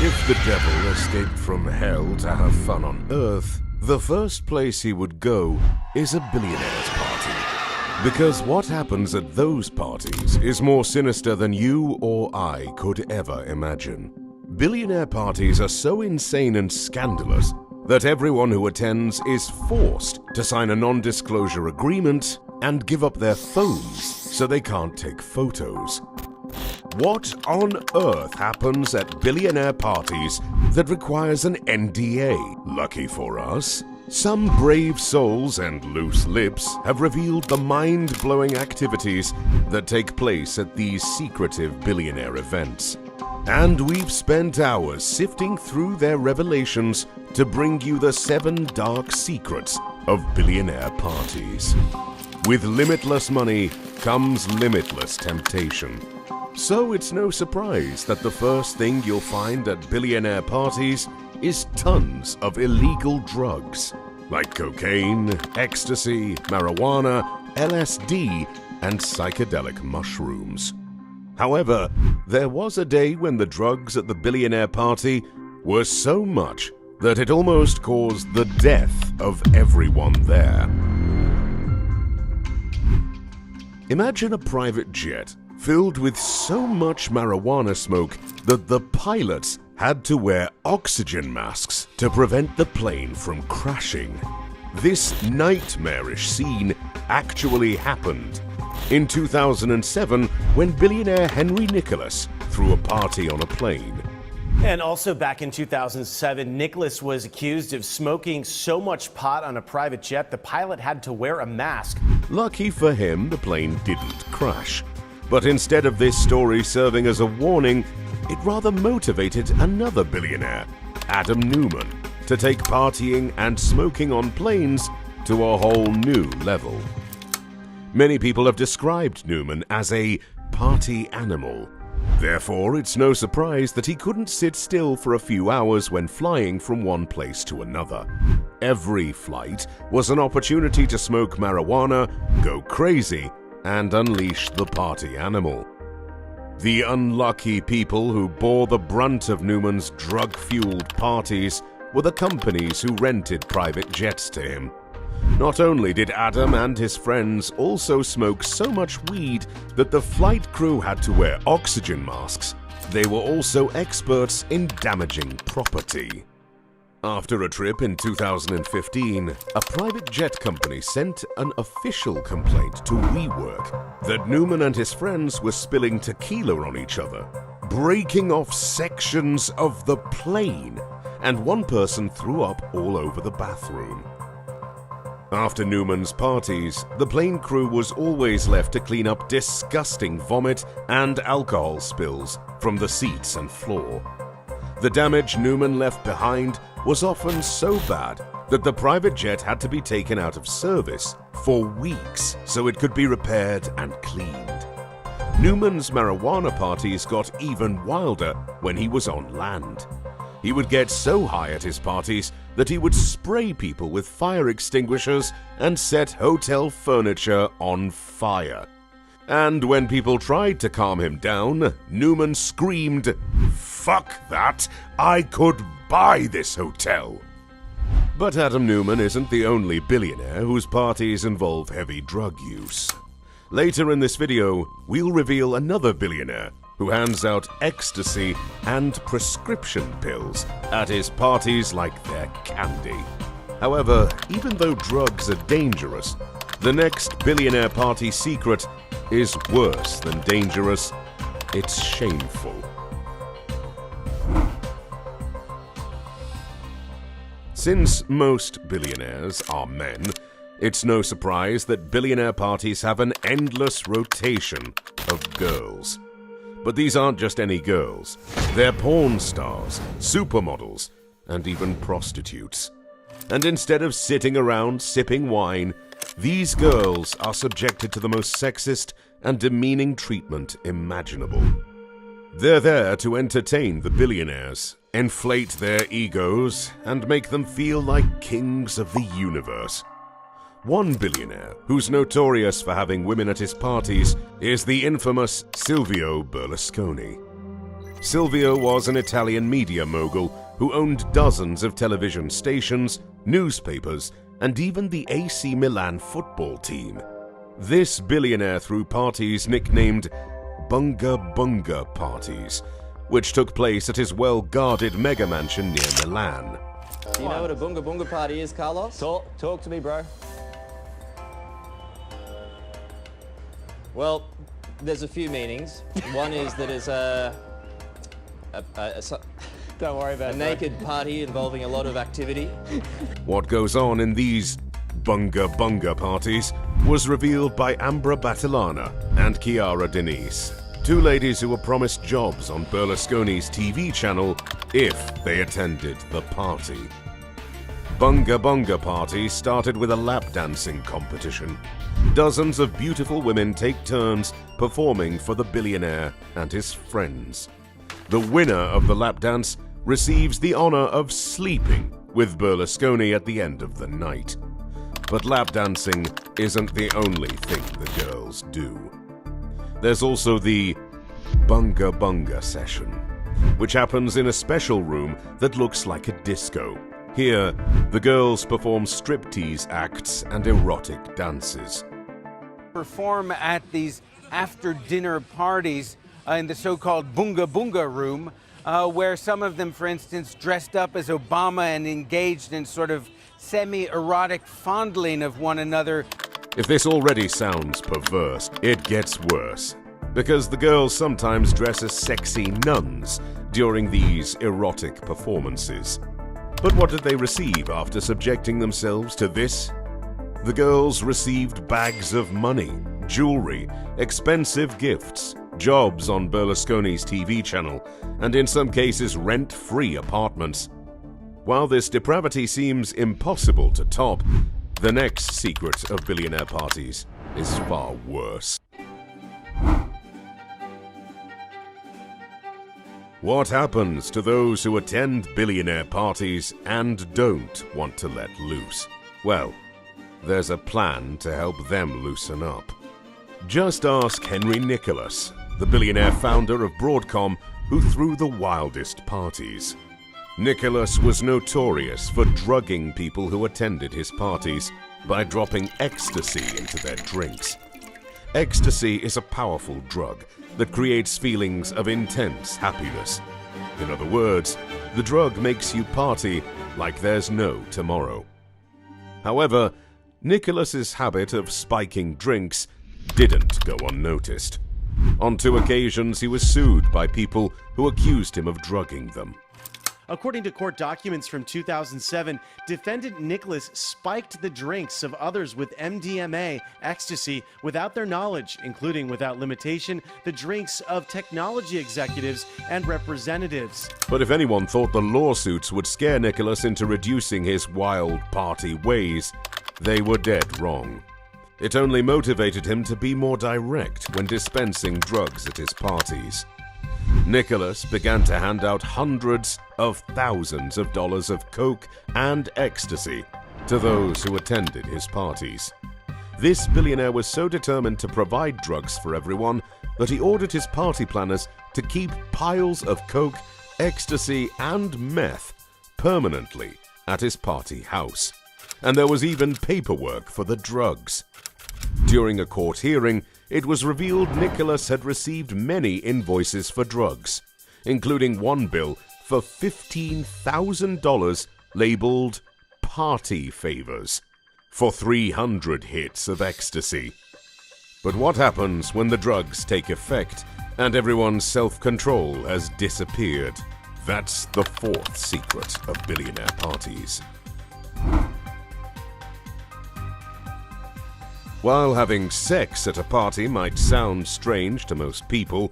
If the devil escaped from hell to have fun on Earth, the first place he would go is a billionaire's party. Because what happens at those parties is more sinister than you or I could ever imagine. Billionaire parties are so insane and scandalous that everyone who attends is forced to sign a non-disclosure agreement and give up their phones so they can't take photos. What on earth happens at billionaire parties that requires an NDA? Lucky for us, some brave souls and loose lips have revealed the mind-blowing activities that take place at these secretive billionaire events. And we've spent hours sifting through their revelations to bring you the 7 dark secrets of billionaire parties. With limitless money comes limitless temptation. So it's no surprise that the first thing you'll find at billionaire parties is tons of illegal drugs, like cocaine, ecstasy, marijuana, LSD, and psychedelic mushrooms. However, there was a day when the drugs at the billionaire party were so much that it almost caused the death of everyone there. Imagine a private jet filled with so much marijuana smoke that the pilots had to wear oxygen masks to prevent the plane from crashing. This nightmarish scene actually happened in 2007 when billionaire Henry Nicholas threw a party on a plane. And also back in 2007, Nicholas was accused of smoking so much pot on a private jet, the pilot had to wear a mask. Lucky for him, the plane didn't crash. But instead of this story serving as a warning, it rather motivated another billionaire, Adam Newman, to take partying and smoking on planes to a whole new level. Many people have described Newman as a party animal. Therefore, it's no surprise that he couldn't sit still for a few hours when flying from one place to another. Every flight was an opportunity to smoke marijuana, go crazy, and unleash the party animal. The unlucky people who bore the brunt of Newman's drug-fueled parties were the companies who rented private jets to him. Not only did Adam and his friends also smoke so much weed that the flight crew had to wear oxygen masks, they were also experts in damaging property. After a trip in 2015, a private jet company sent an official complaint to WeWork that Newman and his friends were spilling tequila on each other, breaking off sections of the plane, and one person threw up all over the bathroom. After Newman's parties, the plane crew was always left to clean up disgusting vomit and alcohol spills from the seats and floor. The damage Newman left behind was often so bad that the private jet had to be taken out of service for weeks so it could be repaired and cleaned. Newman's marijuana parties got even wilder when he was on land. He would get so high at his parties that he would spray people with fire extinguishers and set hotel furniture on fire. And when people tried to calm him down, Newman screamed, "Fuck that! I could buy this hotel!" But Adam Newman isn't the only billionaire whose parties involve heavy drug use. Later in this video, we'll reveal another billionaire who hands out ecstasy and prescription pills at his parties like they're candy. However, even though drugs are dangerous, the next billionaire party secret is worse than dangerous. It's shameful. Since most billionaires are men, it's no surprise that billionaire parties have an endless rotation of girls. But these aren't just any girls. They're porn stars, supermodels, and even prostitutes. And instead of sitting around sipping wine, these girls are subjected to the most sexist and demeaning treatment imaginable. They're there to entertain the billionaires, inflate their egos, and make them feel like kings of the universe. One billionaire, who's notorious for having women at his parties, is the infamous Silvio Berlusconi. Silvio was an Italian media mogul who owned dozens of television stations, newspapers, and even the AC Milan football team. This billionaire threw parties nicknamed Bunga Bunga parties, which took place at his well-guarded mega mansion near Milan. Do you know what a Bunga Bunga party is, Carlos? Talk to me, bro. Well, there's a few meanings. One is that it's Don't worry about a it. naked party involving a lot of activity. What goes on in these Bunga Bunga parties was revealed by Ambra Battilana and Chiara Denise, two ladies who were promised jobs on Berlusconi's TV channel if they attended the party. Bunga Bunga parties started with a lap dancing competition. Dozens of beautiful women take turns performing for the billionaire and his friends. The winner of the lap dance receives the honor of sleeping with Berlusconi at the end of the night. But lap dancing isn't the only thing the girls do. There's also the Bunga Bunga session, which happens in a special room that looks like a disco. Here, the girls perform striptease acts and erotic dances. Perform at these after-dinner parties in the so-called Bunga Bunga room, where some of them, for instance, dressed up as Obama and engaged in sort of semi-erotic fondling of one another. If this already sounds perverse, it gets worse, because the girls sometimes dress as sexy nuns during these erotic performances. But what did they receive after subjecting themselves to this? The girls received bags of money, jewelry, expensive gifts, jobs on Berlusconi's TV channel, and in some cases rent-free apartments. While this depravity seems impossible to top, the next secret of billionaire parties is far worse. What happens to those who attend billionaire parties and don't want to let loose? Well, there's a plan to help them loosen up. Just ask Henry Nicholas, the billionaire founder of Broadcom, who threw the wildest parties. Nicholas was notorious for drugging people who attended his parties by dropping ecstasy into their drinks. Ecstasy is a powerful drug that creates feelings of intense happiness. In other words, the drug makes you party like there's no tomorrow. However, Nicholas's habit of spiking drinks didn't go unnoticed. On 2 occasions, he was sued by people who accused him of drugging them. According to court documents from 2007, defendant Nicholas spiked the drinks of others with MDMA, ecstasy, without their knowledge, including without limitation, the drinks of technology executives and representatives. But if anyone thought the lawsuits would scare Nicholas into reducing his wild party ways, they were dead wrong. It only motivated him to be more direct when dispensing drugs at his parties. Nicholas began to hand out hundreds of thousands of dollars of coke and ecstasy to those who attended his parties. This billionaire was so determined to provide drugs for everyone that he ordered his party planners to keep piles of coke, ecstasy, and meth permanently at his party house. And there was even paperwork for the drugs. During a court hearing, it was revealed Nicholas had received many invoices for drugs, including one bill for $15,000 labeled party favors for 300 hits of ecstasy. But what happens when the drugs take effect and everyone's self-control has disappeared? That's the 4th secret of billionaire parties. While having sex at a party might sound strange to most people,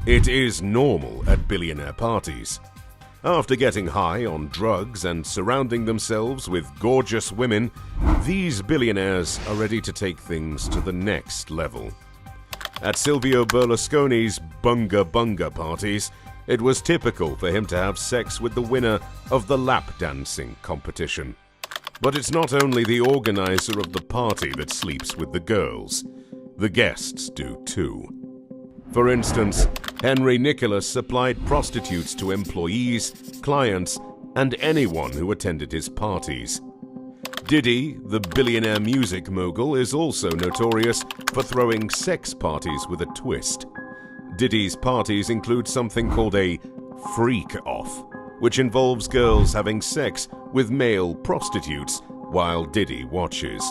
it is normal at billionaire parties. After getting high on drugs and surrounding themselves with gorgeous women, these billionaires are ready to take things to the next level. At Silvio Berlusconi's Bunga Bunga parties, it was typical for him to have sex with the winner of the lap dancing competition. But it's not only the organizer of the party that sleeps with the girls. The guests do too. For instance, Henry Nicholas supplied prostitutes to employees, clients, and anyone who attended his parties. Diddy, the billionaire music mogul, is also notorious for throwing sex parties with a twist. Diddy's parties include something called a freak-off, which involves girls having sex with male prostitutes while Diddy watches.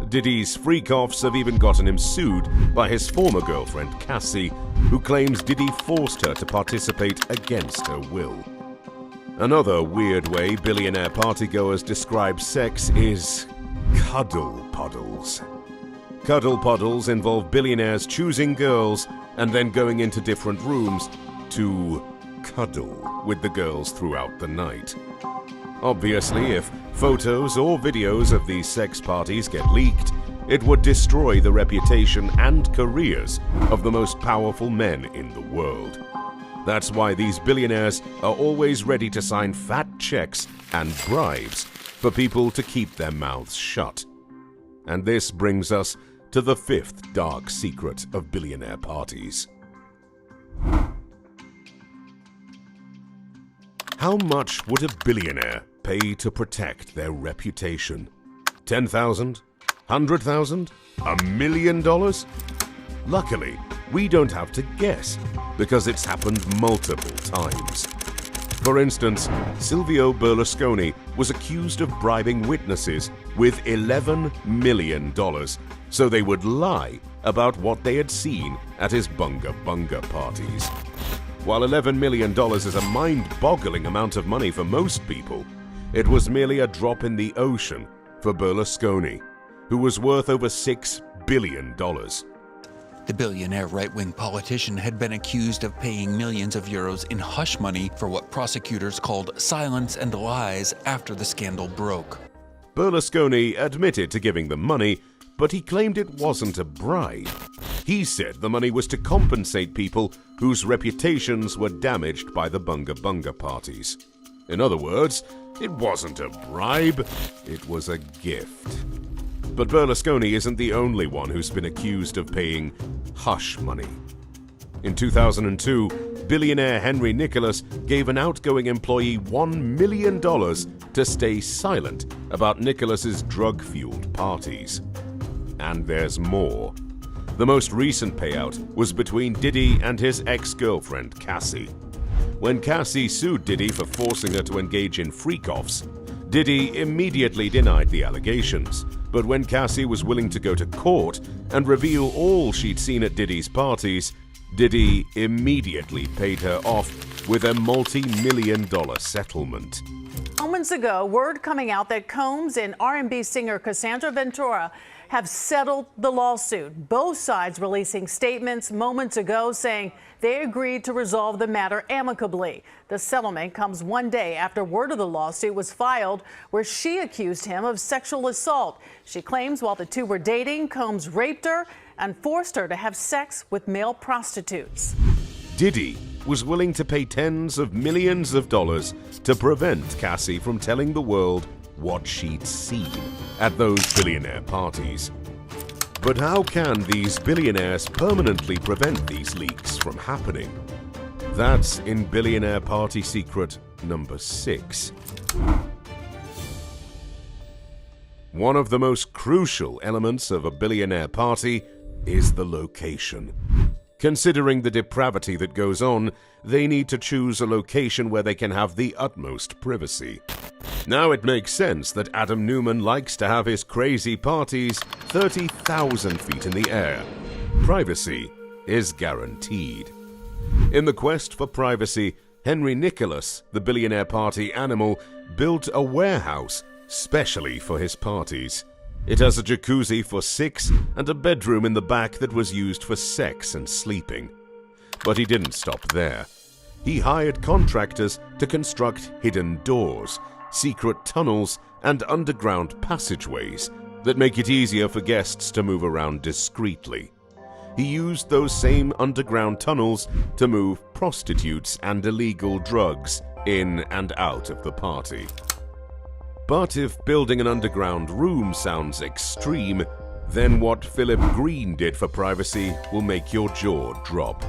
Diddy's freak-offs have even gotten him sued by his former girlfriend Cassie, who claims Diddy forced her to participate against her will. Another weird way billionaire partygoers describe sex is cuddle puddles. Cuddle puddles involve billionaires choosing girls and then going into different rooms to cuddle with the girls throughout the night. Obviously, if photos or videos of these sex parties get leaked, it would destroy the reputation and careers of the most powerful men in the world. That's why these billionaires are always ready to sign fat checks and bribes for people to keep their mouths shut. And this brings us to the fifth dark secret of billionaire parties. How much would a billionaire pay to protect their reputation? $10,000? $100,000? $1 million? Luckily, we don't have to guess, because it's happened multiple times. For instance, Silvio Berlusconi was accused of bribing witnesses with $11 million so they would lie about what they had seen at his bunga bunga parties. While $11 million is a mind-boggling amount of money for most people, it was merely a drop in the ocean for Berlusconi, who was worth over $6 billion. The billionaire right-wing politician had been accused of paying millions of euros in hush money for what prosecutors called silence and lies after the scandal broke. Berlusconi admitted to giving them money, but he claimed it wasn't a bribe. He said the money was to compensate people whose reputations were damaged by the bunga bunga parties. In other words, it wasn't a bribe, it was a gift. But Berlusconi isn't the only one who's been accused of paying hush money. In 2002, billionaire Henry Nicholas gave an outgoing employee $1 million to stay silent about Nicholas's drug-fueled parties. And there's more. The most recent payout was between Diddy and his ex-girlfriend Cassie. When Cassie sued Diddy for forcing her to engage in freak-offs, Diddy immediately denied the allegations. But when Cassie was willing to go to court and reveal all she'd seen at Diddy's parties, Diddy immediately paid her off with a multi-million-dollar settlement. Moments ago, word coming out that Combs and R&B singer Cassandra Ventura have settled the lawsuit. Both sides releasing statements moments ago saying they agreed to resolve the matter amicably. The settlement comes one day after word of the lawsuit was filed, where she accused him of sexual assault. She claims while the two were dating, Combs raped her and forced her to have sex with male prostitutes. Diddy was willing to pay tens of millions of dollars to prevent Cassie from telling the world what she'd seen at those billionaire parties. But how can these billionaires permanently prevent these leaks from happening? That's in billionaire party secret number 6. One of the most crucial elements of a billionaire party is the location. Considering the depravity that goes on, they need to choose a location where they can have the utmost privacy. Now it makes sense that Adam Newman likes to have his crazy parties 30,000 feet in the air. Privacy is guaranteed. In the quest for privacy, Henry Nicholas, the billionaire party animal, built a warehouse specially for his parties. It has a jacuzzi for 6 and a bedroom in the back that was used for sex and sleeping. But he didn't stop there. He hired contractors to construct hidden doors, secret tunnels, and underground passageways that make it easier for guests to move around discreetly. He used those same underground tunnels to move prostitutes and illegal drugs in and out of the party. But if building an underground room sounds extreme, then what Philip Green did for privacy will make your jaw drop.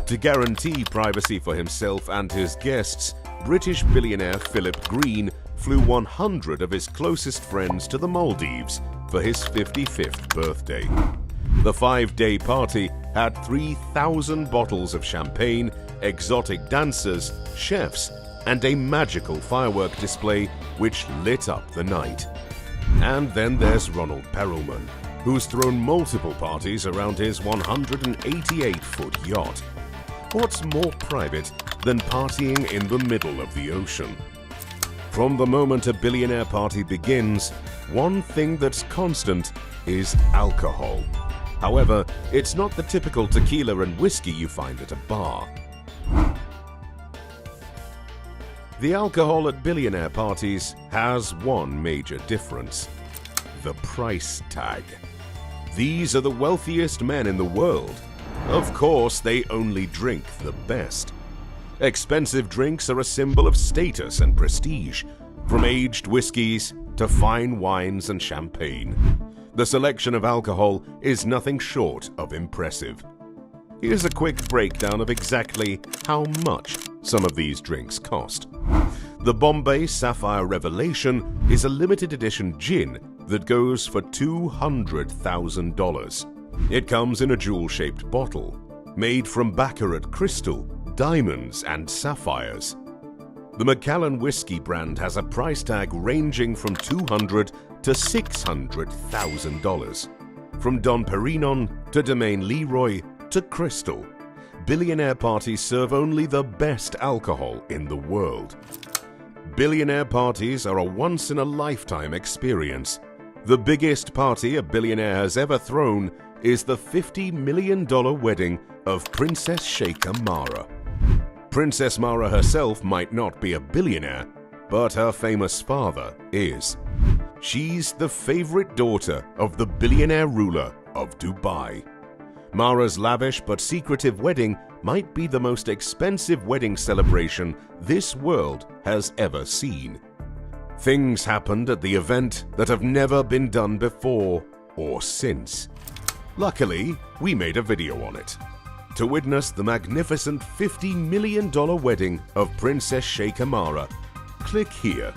To guarantee privacy for himself and his guests, British billionaire Philip Green flew 100 of his closest friends to the Maldives for his 55th birthday. The 5-day party had 3,000 bottles of champagne, exotic dancers, chefs, and a magical firework display which lit up the night. And then there's Ronald Perelman, who's thrown multiple parties around his 188-foot yacht. What's more private than partying in the middle of the ocean? From the moment a billionaire party begins, one thing that's constant is alcohol. However, it's not the typical tequila and whiskey you find at a bar. The alcohol at billionaire parties has one major difference: the price tag. These are the wealthiest men in the world. Of course, they only drink the best. Expensive drinks are a symbol of status and prestige, from aged whiskies to fine wines and champagne. The selection of alcohol is nothing short of impressive. Here's a quick breakdown of exactly how much some of these drinks cost. The Bombay Sapphire Revelation is a limited edition gin that goes for $200,000. It comes in a jewel-shaped bottle, made from baccarat crystal, diamonds, and sapphires. The Macallan whiskey brand has a price tag ranging from $200,000 to $600,000. From Dom Perignon to Domaine Leroy to Crystal, billionaire parties serve only the best alcohol in the world. Billionaire parties are a once-in-a-lifetime experience. The biggest party a billionaire has ever thrown is the $50 million wedding of Princess Sheikha Mara. Princess Mara herself might not be a billionaire, but her famous father is. She's the favorite daughter of the billionaire ruler of Dubai. Mara's lavish but secretive wedding might be the most expensive wedding celebration this world has ever seen. Things happened at the event that have never been done before or since. Luckily, we made a video on it. To witness the magnificent $50 million wedding of Princess Sheikha Mara, click here.